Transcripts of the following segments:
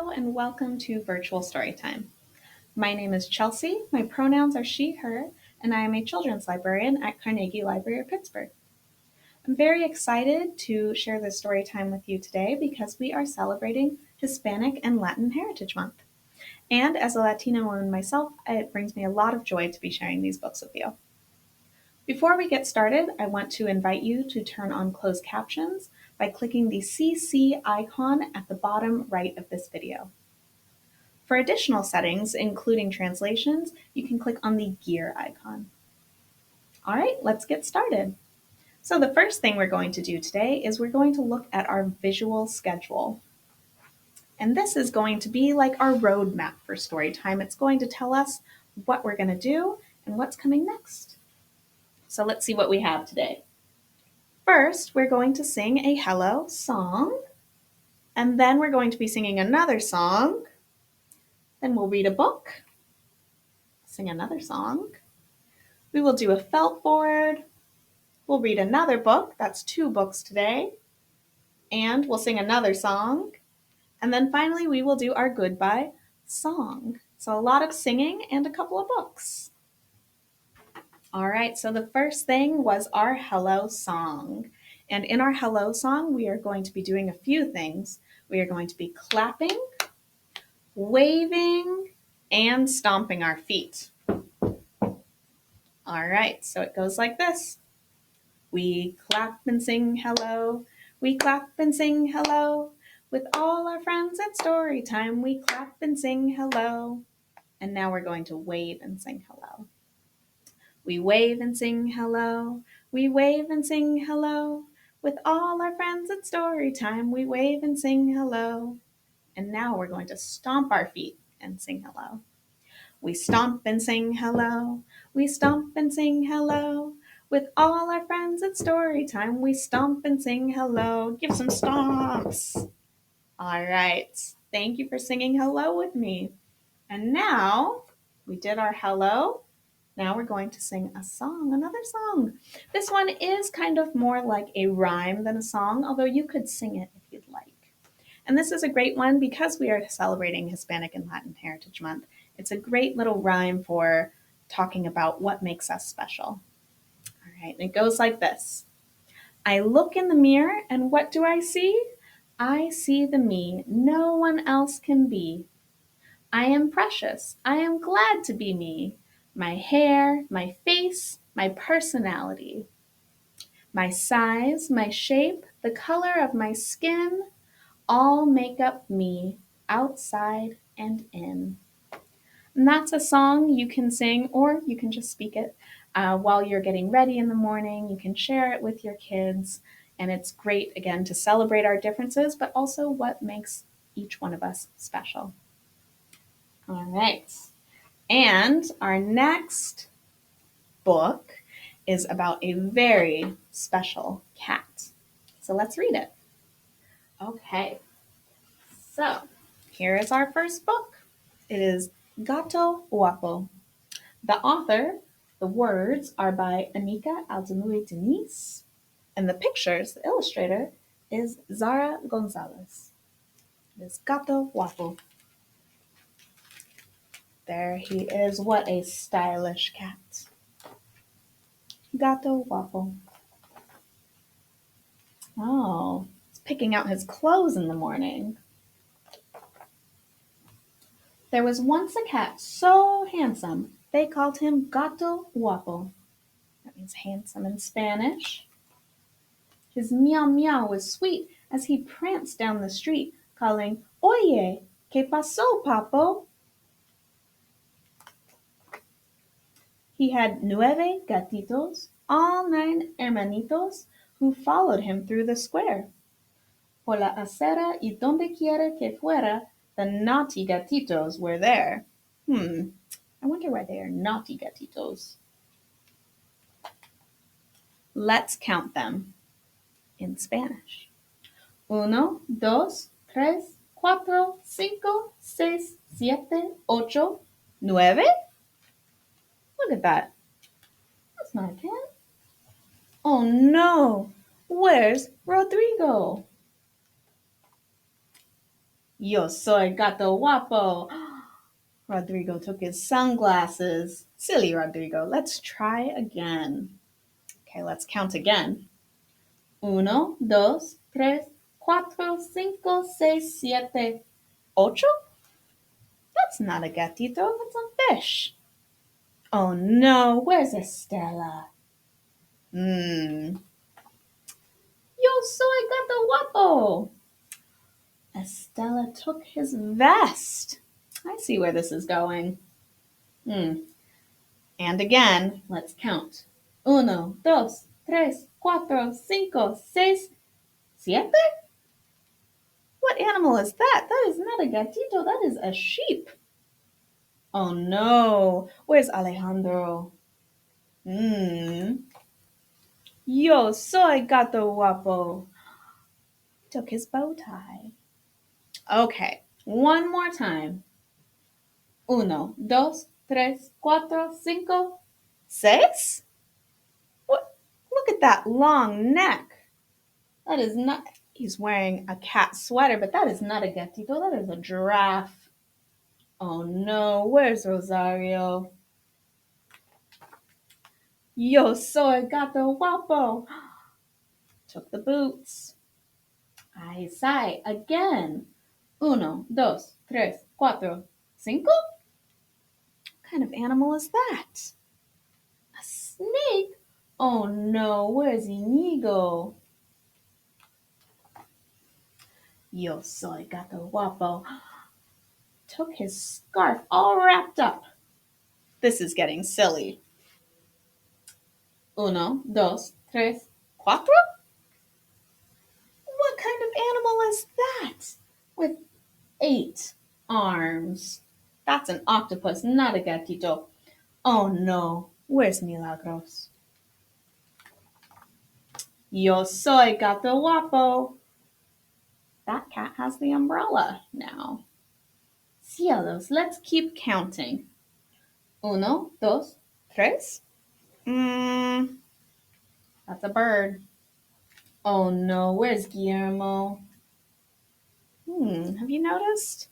Hello and welcome to Virtual Storytime. My name is Chelsea, my pronouns are she, her, and I am a children's librarian at Carnegie Library of Pittsburgh. I'm very excited to share this story time with you today because we are celebrating Hispanic and Latin Heritage Month. And as a Latina woman myself, it brings me a lot of joy to be sharing these books with you. Before we get started, I want to invite you to turn on closed captions by clicking the CC icon at the bottom right of this video. For additional settings, including translations, you can click on the gear icon. All right, let's get started. So the first thing we're going to do today is we're going to look at our visual schedule. And this is going to be like our roadmap for story time. It's going to tell us what we're going to do and what's coming next. So let's see what we have today. First, we're going to sing a hello song, and then we're going to be singing another song. Then we'll read a book, sing another song. We will do a felt board. We'll read another book. That's 2 books today. And we'll sing another song. And then finally, we will do our goodbye song. So a lot of singing and a couple of books. All right, so the first thing was our hello song. And in our hello song, we are going to be doing a few things. We are going to be clapping, waving, and stomping our feet. All right, so it goes like this. We clap and sing hello. We clap and sing hello. With all our friends at story time, we clap and sing hello. And now we're going to wave and sing hello. We wave and sing hello. We wave and sing hello. With all our friends at story time, we wave and sing hello. And now we're going to stomp our feet and sing hello. We stomp and sing hello. We stomp and sing hello. With all our friends at story time, we stomp and sing hello. Give some stomps. All right. Thank you for singing hello with me. And now we did our hello. Now we're going to sing a song, another song. This one is kind of more like a rhyme than a song, although you could sing it if you'd like. And this is a great one because we are celebrating Hispanic and Latin Heritage Month. It's a great little rhyme for talking about what makes us special. All right, and it goes like this. I look in the mirror and what do I see? I see the me no one else can be. I am precious. I am glad to be me. My hair, my face, my personality. My size, my shape, the color of my skin, all make up me, outside and in. And that's a song you can sing or you can just speak it while you're getting ready in the morning. You can share it with your kids. And it's great, again, to celebrate our differences, but also what makes each one of us special. All right. And our next book is about a very special cat. So let's read it. Okay. So here is our first book. It is Gato Guapo. The author, the words are by Anika Denise, and the pictures, the illustrator, is Zara Gonzalez. It is Gato Guapo. There he is. What a stylish cat. Gato Guapo. Oh, he's picking out his clothes in the morning. There was once a cat so handsome, they called him Gato Guapo. That means handsome in Spanish. His meow meow was sweet as he pranced down the street, calling, Oye, ¿qué pasó, papo? He had 9 gatitos, all 9 hermanitos, who followed him through the square. Por la acera y donde quiera que fuera, the naughty gatitos were there. I wonder why they are naughty gatitos. Let's count them in Spanish. 1, 2, 3, 4, 5, 6, 7, 8, 9. Look at that. That's not a cat. Oh no, where's Rodrigo? Yo soy Gato Guapo. Rodrigo took his sunglasses. Silly Rodrigo. Let's try again. Okay, let's count again. Uno, dos, tres, cuatro, cinco, seis, siete, ocho? That's not a gatito, that's a fish. Oh no, where's Estella? Yo soy Gato Guapo. Estella took his vest. I see where this is going. And again, let's count. Uno, dos, tres, cuatro, cinco, seis, siete? What animal is that? That is not a gatito, that is a sheep. Oh no, where's Alejandro? Yo soy Gato Guapo. Took his bow tie. Okay, one more time. Uno, dos, tres, cuatro, cinco, seis? What? Look at that long neck. That is not, he's wearing a cat sweater, but that is not a gatito, that is a giraffe. Oh no, where's Rosario? Yo soy Gato Guapo. Took the boots. I sigh again. Uno, dos, tres, cuatro, cinco? What kind of animal is that? A snake? Oh no, where's Inigo? Yo soy Gato Guapo. Took his scarf all wrapped up. This is getting silly. Uno, dos, tres, cuatro? What kind of animal is that? With 8 arms. That's an octopus, not a gatito. Oh no, where's Milagros? Yo soy Gato Guapo. That cat has the umbrella now. Cielos, let's keep counting. Uno, dos, tres. That's a bird. Oh no, where's Guillermo? Have you noticed?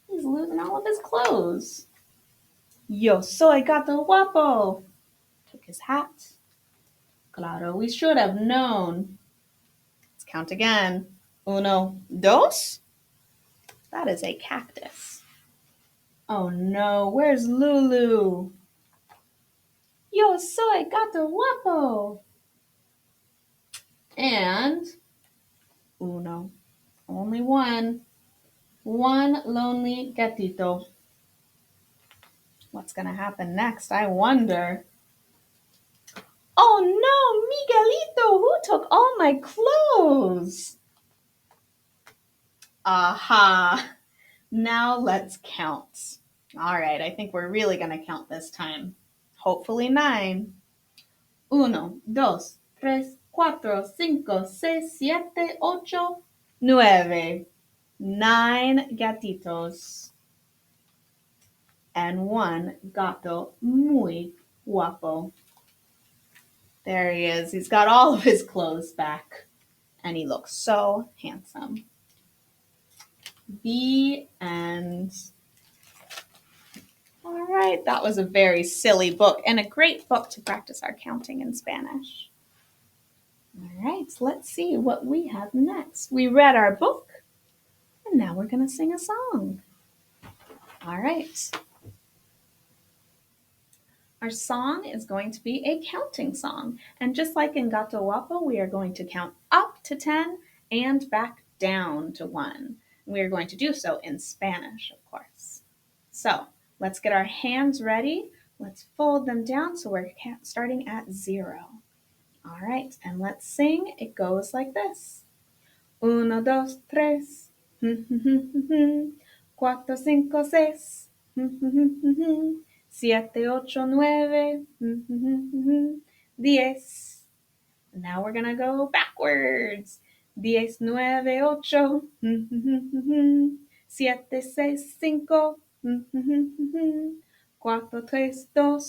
He's losing all of his clothes. Yo soy Gato Guapo. Took his hat. Claro, we should have known. Let's count again. Uno, dos. That is a cactus. Oh no, where's Lulu? Yo soy Gato Guapo. And uno. Only one. One lonely gatito. What's going to happen next? I wonder. Oh no, Miguelito, who took all my clothes? Aha. Now let's count. All right, I think we're really going to count this time. Hopefully 9. Uno, dos, tres, cuatro, cinco, seis, siete, ocho, nueve. 9 gatitos. And 1 gato muy guapo. There he is. He's got all of his clothes back. And he looks so handsome. The end. All right, that was a very silly book and a great book to practice our counting in Spanish. All right, let's see what we have next. We read our book, and now we're going to sing a song. All right. Our song is going to be a counting song. And just like in Gato Guapo, we are going to count up to 10 and back down to 1. We are going to do so in Spanish, of course. So let's get our hands ready. Let's fold them down so we're starting at 0. All right, and let's sing. It goes like this. Uno, dos, tres. Cuatro, cinco, seis. Siete, ocho, nueve. 10. Now we're going to go backwards. 10, 9, 8. 7, 6, 5. 4, 3, 2.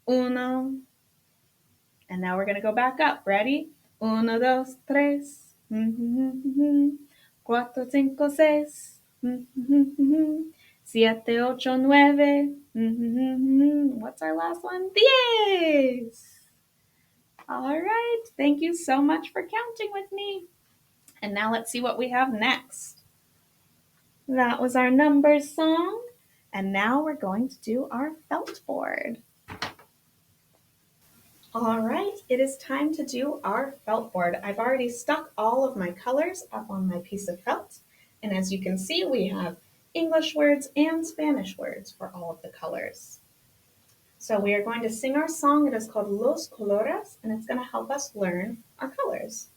1. And now we're going to go back up. Ready? Uno, dos, tres. Cuatro, cinco, seis. 7, 8, 9. What's our last one? 10. All right. Thank you so much for counting with me. And now let's see what we have next. That was our numbers song. And now we're going to do our felt board. All right, it is time to do our felt board. I've already stuck all of my colors up on my piece of felt. And as you can see, we have English words and Spanish words for all of the colors. So we are going to sing our song. It is called Los Colores, and it's going to help us learn our colors.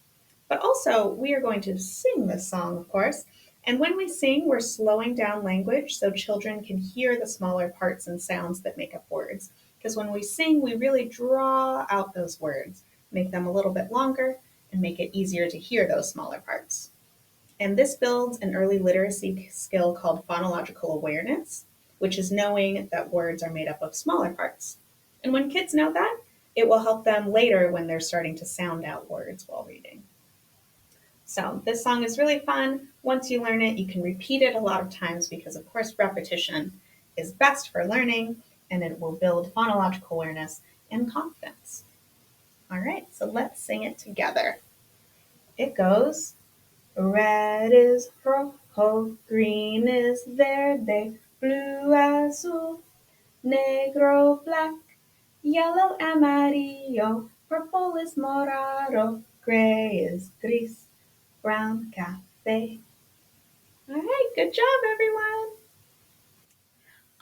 But also, we are going to sing this song, of course. And when we sing, we're slowing down language so children can hear the smaller parts and sounds that make up words. Because when we sing, we really draw out those words, make them a little bit longer, and make it easier to hear those smaller parts. And this builds an early literacy skill called phonological awareness, which is knowing that words are made up of smaller parts. And when kids know that, it will help them later when they're starting to sound out words while reading. So this song is really fun. Once you learn it, you can repeat it a lot of times because, of course, repetition is best for learning, and it will build phonological awareness and confidence. All right, so let's sing it together. It goes, red is rojo, green is verde, blue azul, negro black, yellow amarillo, purple is morado, gray is gris, brown cafe. All right, good job, everyone.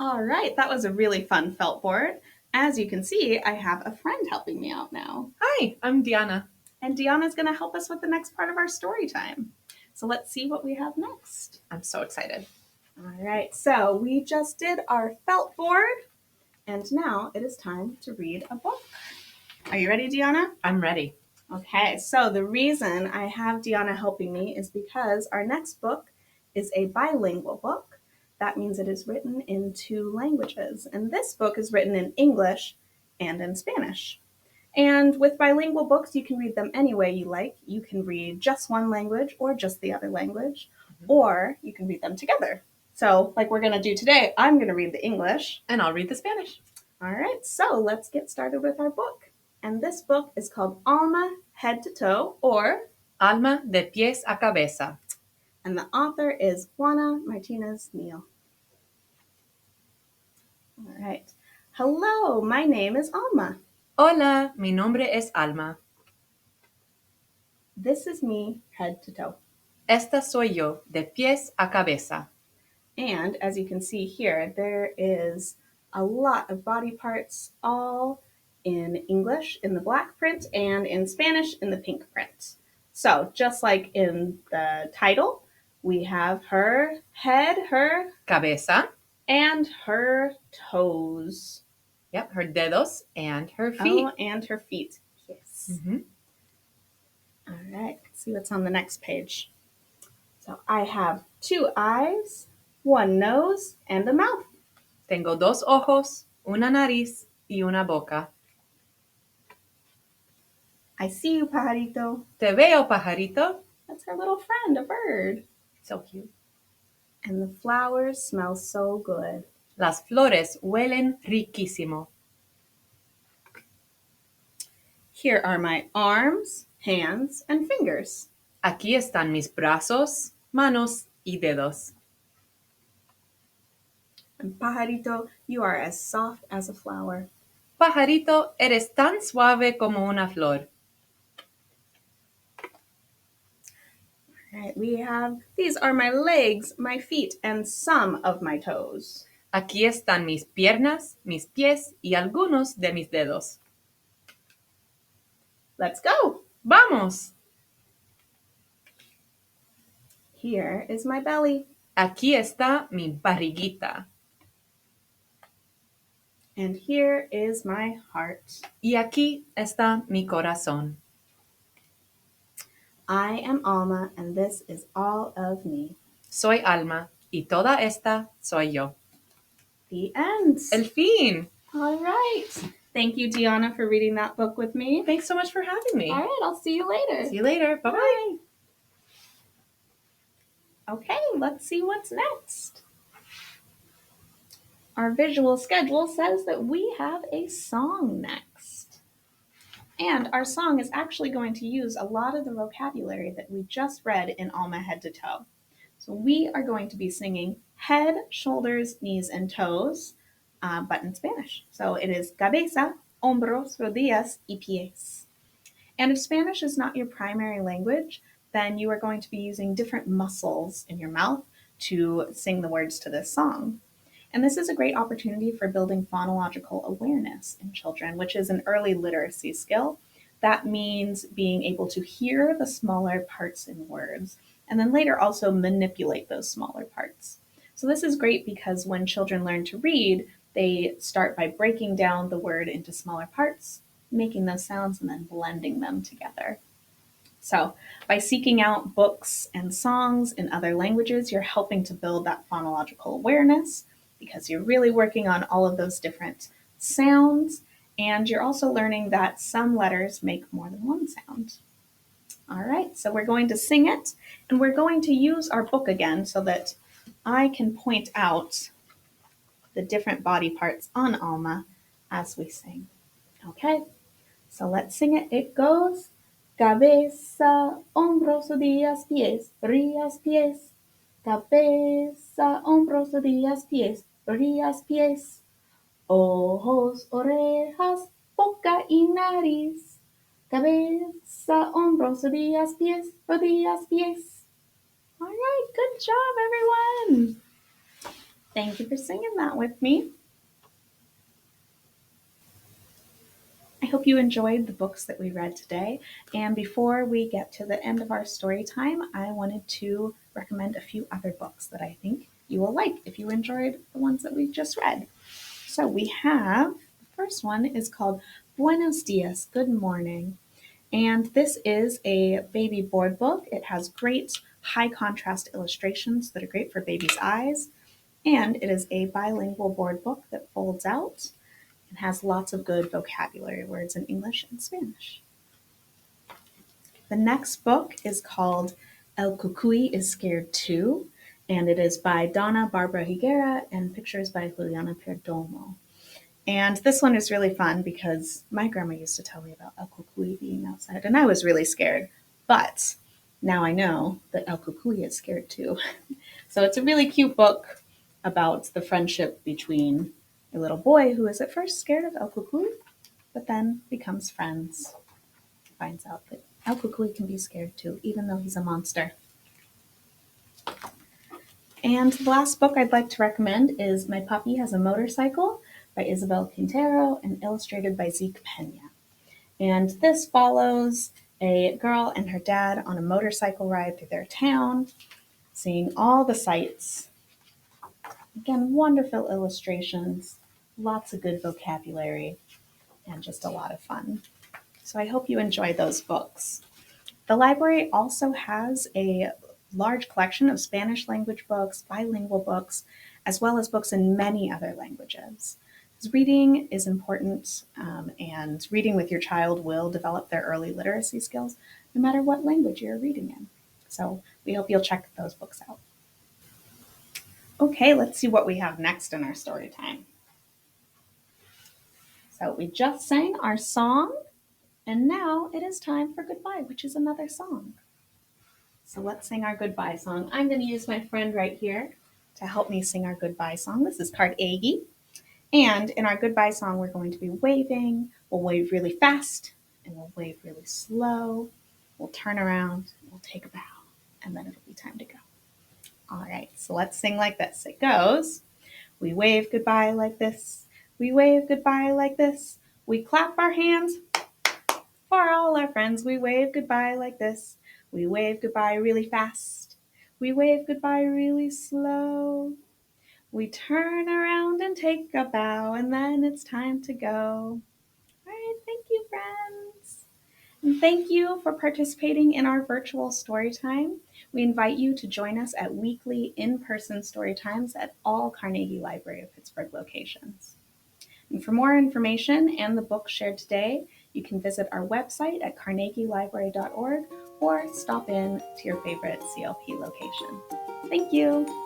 All right, that was a really fun felt board. As you can see, I have a friend helping me out now. Hi, I'm Diana. And Diana's going to help us with the next part of our story time. So let's see what we have next. I'm so excited. All right, so we just did our felt board, and now it is time to read a book. Are you ready, Diana? I'm ready. Okay, so the reason I have Diana helping me is because our next book is a bilingual book. That means it is written in 2 languages, and this book is written in English and in Spanish. And with bilingual books, you can read them any way you like. You can read just one language or just the other language, or you can read them together. So, like we're going to do today, I'm going to read the English. And I'll read the Spanish. All right, so let's get started with our book. And this book is called Alma, Head to Toe, or Alma de pies a cabeza. And the author is Juana Martinez-Neal. All right. Hello, my name is Alma. Hola, mi nombre es Alma. This is me, head to toe. Esta soy yo, de pies a cabeza. And as you can see here, there is a lot of body parts, all in English in the black print and in Spanish in the pink print. So just like in the title, we have her head, her Cabeza. and her toes. Yep, her dedos and her feet. Oh, and her feet. Yes. Mm-hmm. All right, let's see what's on the next page. So I have 2 eyes, 1 nose, and a mouth. Tengo 2 ojos, una nariz y una boca. I see you, pajarito. Te veo, pajarito. That's our little friend, a bird. So cute. And the flowers smell so good. Las flores huelen riquísimo. Here are my arms, hands, and fingers. Aquí están mis brazos, manos y dedos. And pajarito, you are as soft as a flower. Pajarito, eres tan suave como una flor. All right, these are my legs, my feet, and some of my toes. Aquí están mis piernas, mis pies y algunos de mis dedos. Let's go. ¡Vamos! Here is my belly. Aquí está mi barriguita. And here is my heart. Y aquí está mi corazón. I am Alma, and this is all of me. Soy Alma, y toda esta soy yo. The end. El fin. All right. Thank you, Diana, for reading that book with me. Thanks so much for having me. All right, I'll see you later. See you later. Bye-bye. Bye. Okay, let's see what's next. Our visual schedule says that we have a song next. And our song is actually going to use a lot of the vocabulary that we just read in Alma Head to Toe. So we are going to be singing head, shoulders, knees, and toes, but in Spanish. So it is cabeza, hombros, rodillas, y pies. And if Spanish is not your primary language, then you are going to be using different muscles in your mouth to sing the words to this song. And this is a great opportunity for building phonological awareness in children, which is an early literacy skill. That means being able to hear the smaller parts in words and then later also manipulate those smaller parts. So this is great because when children learn to read, they start by breaking down the word into smaller parts, making those sounds, and then blending them together. So, by seeking out books and songs in other languages, you're helping to build that phonological awareness because you're really working on all of those different sounds, and you're also learning that some letters make more than one sound. All right, so we're going to sing it, and we're going to use our book again so that I can point out the different body parts on Alma as we sing. Okay, so let's sing it. It goes cabeza, hombros, rodillas, pies, rodillas, pies. Cabeza, hombros, rodillas, pies, rodillas, pies. Ojos, orejas, boca y nariz. Cabeza, hombros, rodillas, pies, rodillas, pies. All right, good job, everyone. Thank you for singing that with me. I hope you enjoyed the books that we read today. And before we get to the end of our story time, I wanted to recommend a few other books that I think you will like if you enjoyed the ones that we just read. So we have the first one is called Buenos Dias, Good Morning. And this is a baby board book. It has great high contrast illustrations that are great for babies' eyes. And it is a bilingual board book that folds out and has lots of good vocabulary words in English and Spanish. The next book is called El Cucuy is Scared Too, and it is by Donna Barbara Higuera and pictures by Juliana Perdomo. And this one is really fun because my grandma used to tell me about El Cucuy being outside, and I was really scared. But now I know that El Cucuy is scared too. So it's a really cute book about the friendship between a little boy who is at first scared of El Cucuy, but then becomes friends, finds out that El Cucuy can be scared too, even though he's a monster. And the last book I'd like to recommend is My Puppy Has a Motorcycle by Isabel Quintero and illustrated by Zeke Pena. And this follows a girl and her dad on a motorcycle ride through their town, seeing all the sights. Again, wonderful illustrations, lots of good vocabulary, and just a lot of fun. So I hope you enjoy those books. The library also has a large collection of Spanish language books, bilingual books, as well as books in many other languages. Because reading is important, and reading with your child will develop their early literacy skills, no matter what language you're reading in. So we hope you'll check those books out. Okay, let's see what we have next in our story time. So we just sang our song, and now it is time for goodbye, which is another song. So let's sing our goodbye song. I'm going to use my friend right here to help me sing our goodbye song. This is Carnegie. And in our goodbye song, we're going to be waving. We'll wave really fast, and we'll wave really slow. We'll turn around, we'll take a bow, and then it'll be time to go. All right, so let's sing like this. It goes, we wave goodbye like this. We wave goodbye like this. We clap our hands for all our friends. We wave goodbye like this. We wave goodbye really fast. We wave goodbye really slow. We turn around and take a bow, and then it's time to go. All right, thank you, friends. And thank you for participating in our virtual story time. We invite you to join us at weekly in-person story times at all Carnegie Library of Pittsburgh locations. And for more information and the book shared today, you can visit our website at carnegielibrary.org or stop in to your favorite CLP location. Thank you.